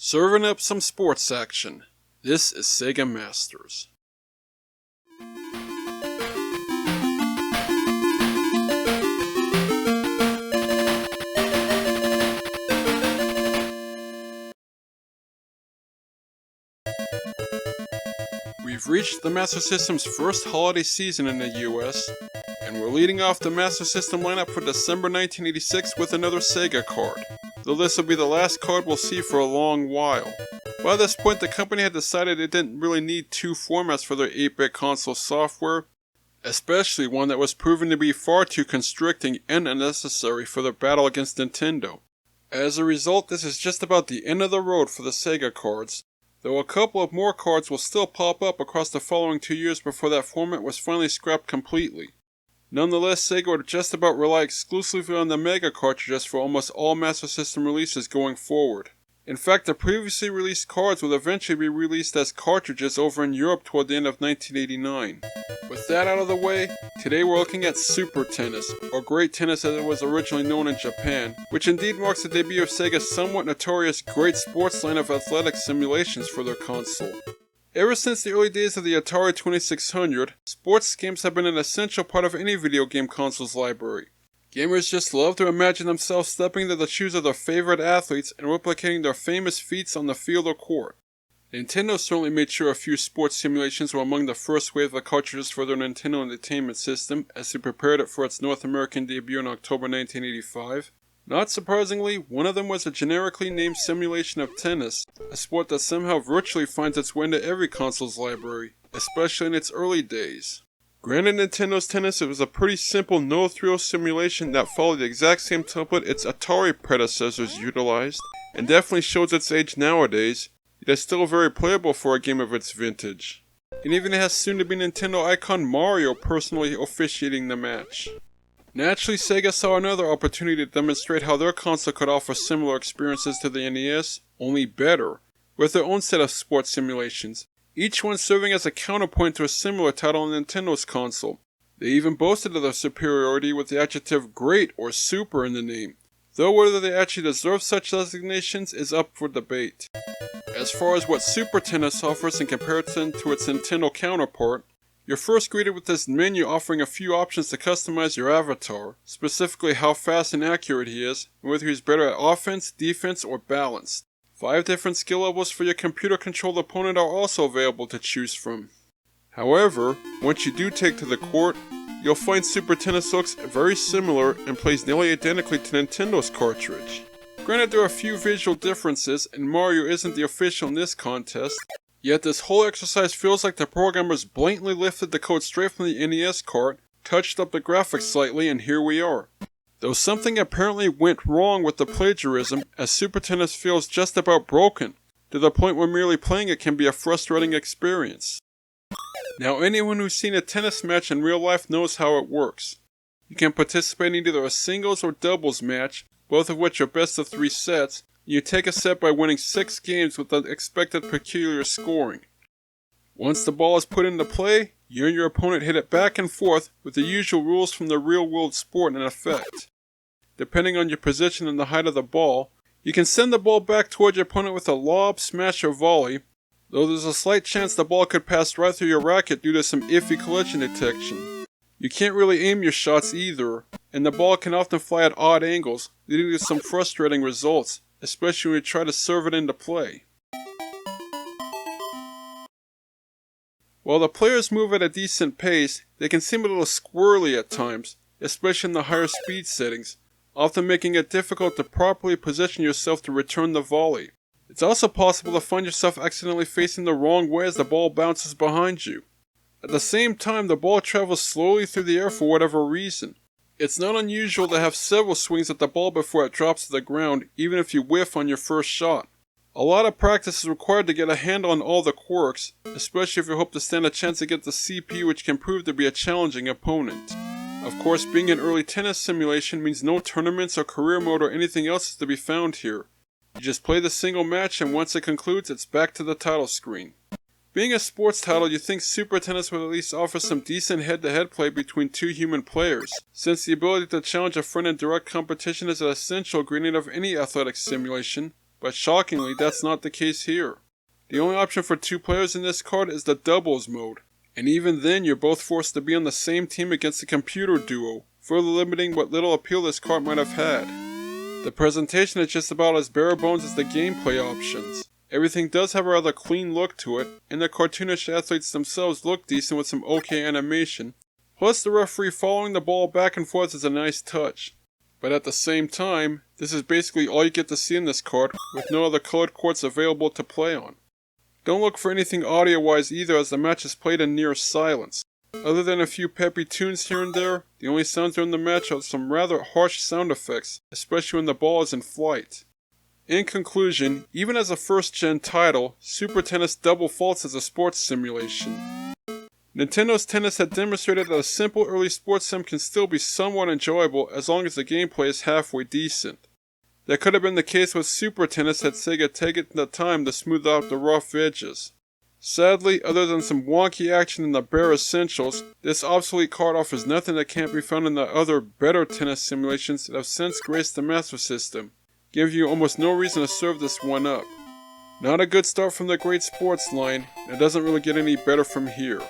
Serving up some sports action. This is Sega Masters. We've reached the Master System's first holiday season in the US, and we're leading off the Master System lineup for December 1986 with another Sega card, though this will be the last card we'll see for a long while. By this point, the company had decided it didn't really need two formats for their 8-bit console software, especially one that was proven to be far too constricting and unnecessary for their battle against Nintendo. As a result, this is just about the end of the road for the Sega cards, though a couple of more cards will still pop up across the following 2 years before that format was finally scrapped completely. Nonetheless, Sega would just about rely exclusively on the Mega cartridges for almost all Master System releases going forward. In fact, the previously released cards would eventually be released as cartridges over in Europe toward the end of 1989. With that out of the way, today we're looking at Super Tennis, or Great Tennis as it was originally known in Japan, which indeed marks the debut of Sega's somewhat notorious Great Sports line of athletic simulations for their console. Ever since the early days of the Atari 2600, sports games have been an essential part of any video game console's library. Gamers just love to imagine themselves stepping into the shoes of their favorite athletes and replicating their famous feats on the field or court. Nintendo certainly made sure a few sports simulations were among the first wave of cartridges for their Nintendo Entertainment System as they prepared it for its North American debut in October 1985. Not surprisingly, one of them was a generically named simulation of tennis, a sport that somehow virtually finds its way into every console's library, especially in its early days. Granted, Nintendo's Tennis was a pretty simple no-thrill simulation that followed the exact same template its Atari predecessors utilized, and definitely shows its age nowadays, it is still very playable for a game of its vintage. It even has soon-to-be Nintendo icon Mario personally officiating the match. Naturally, Sega saw another opportunity to demonstrate how their console could offer similar experiences to the NES, only better, with their own set of sports simulations, each one serving as a counterpoint to a similar title on Nintendo's console. They even boasted of their superiority with the adjective great or super in the name, though whether they actually deserve such designations is up for debate. As far as what Super Tennis offers in comparison to its Nintendo counterpart, you're first greeted with this menu offering a few options to customize your avatar, specifically how fast and accurate he is, and whether he's better at offense, defense, or balance. 5 different skill levels for your computer-controlled opponent are also available to choose from. However, once you do take to the court, you'll find Super Tennis looks very similar and plays nearly identically to Nintendo's cartridge. Granted, there are a few visual differences, and Mario isn't the official in this contest, yet this whole exercise feels like the programmers blatantly lifted the code straight from the NES cart, touched up the graphics slightly, and here we are. Though something apparently went wrong with the plagiarism, as Super Tennis feels just about broken, to the point where merely playing it can be a frustrating experience. Now, anyone who's seen a tennis match in real life knows how it works. You can participate in either a singles or doubles match, both of which are best of 3 sets, and you take a set by winning 6 games with the expected peculiar scoring. Once the ball is put into play, you and your opponent hit it back and forth with the usual rules from the real-world sport in effect. Depending on your position and the height of the ball, you can send the ball back toward your opponent with a lob, smash, or volley, though there's a slight chance the ball could pass right through your racket due to some iffy collision detection. You can't really aim your shots either, and the ball can often fly at odd angles, leading to some frustrating results, especially when you try to serve it into play. While the players move at a decent pace, they can seem a little squirrely at times, especially in the higher speed settings, often making it difficult to properly position yourself to return the volley. It's also possible to find yourself accidentally facing the wrong way as the ball bounces behind you. At the same time, the ball travels slowly through the air for whatever reason. It's not unusual to have several swings at the ball before it drops to the ground, even if you whiff on your first shot. A lot of practice is required to get a handle on all the quirks, especially if you hope to stand a chance against the CPU, which can prove to be a challenging opponent. Of course, being an early tennis simulation means no tournaments or career mode or anything else is to be found here. You just play the single match, and once it concludes, it's back to the title screen. Being a sports title, you'd think Super Tennis would at least offer some decent head-to-head play between 2 human players, since the ability to challenge a friend in direct competition is an essential ingredient of any athletic simulation, but shockingly that's not the case here. The only option for 2 players in this card is the doubles mode, and even then you're both forced to be on the same team against a computer duo, further limiting what little appeal this card might have had. The presentation is just about as bare bones as the gameplay options. Everything does have a rather clean look to it, and the cartoonish athletes themselves look decent with some okay animation, plus the referee following the ball back and forth is a nice touch. But at the same time, this is basically all you get to see in this card, with no other colored courts available to play on. Don't look for anything audio-wise either, as the match is played in near silence. Other than a few peppy tunes here and there, the only sounds during the match are some rather harsh sound effects, especially when the ball is in flight. In conclusion, even as a first-gen title, Super Tennis double faults as a sports simulation. Nintendo's Tennis had demonstrated that a simple early sports sim can still be somewhat enjoyable as long as the gameplay is halfway decent. That could have been the case with Super Tennis had Sega taken the time to smooth out the rough edges. Sadly, other than some wonky action in the bare essentials, this obsolete card offers nothing that can't be found in the other better tennis simulations that have since graced the Master System, giving you almost no reason to serve this one up. Not a good start from the great sports line, and it doesn't really get any better from here.